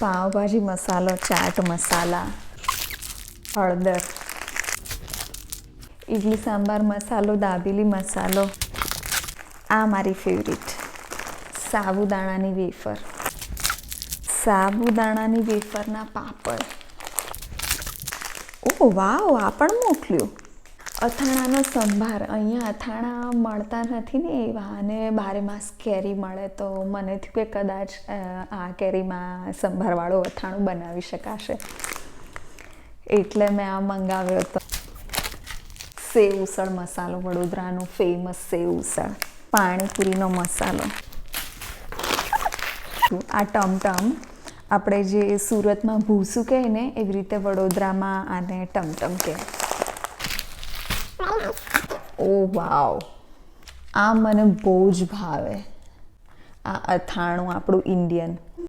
પાવભાજી મસાલો, ચાટ મસાલા, હળદર, ઇડલી સાંભાર મસાલો, દાબેલી મસાલો. આ મારી ફેવરિટ સાબુદાણાની વેફર, સાબુદાણાની વેફરના પાપડ. ઓહ વાવ, આ પણ મોકલ્યું. અથાણાનો સંભાર. અહીંયા અથાણા મળતા નથી ને એવા, અને બારે માસ કેરી મળે તો મને થયું કે કદાચ આ કેરીમાં સંભારવાળું અથાણું બનાવી શકાશે, એટલે મેં આ મંગાવ્યો હતો. સેવ ઉસળ મસાલો, વડોદરાનો ફેમસ સેવ ઉસળ. પાણીપુરીનો મસાલો. આ ટમટમ, આપણે જે સુરતમાં ભૂસું કહે ને એવી રીતે વડોદરામાં આને ટમટમ કહે. ઓ વાવ, આ મને બહુ જ ભાવે. આ અથાણું આપણું ઇન્ડિયન.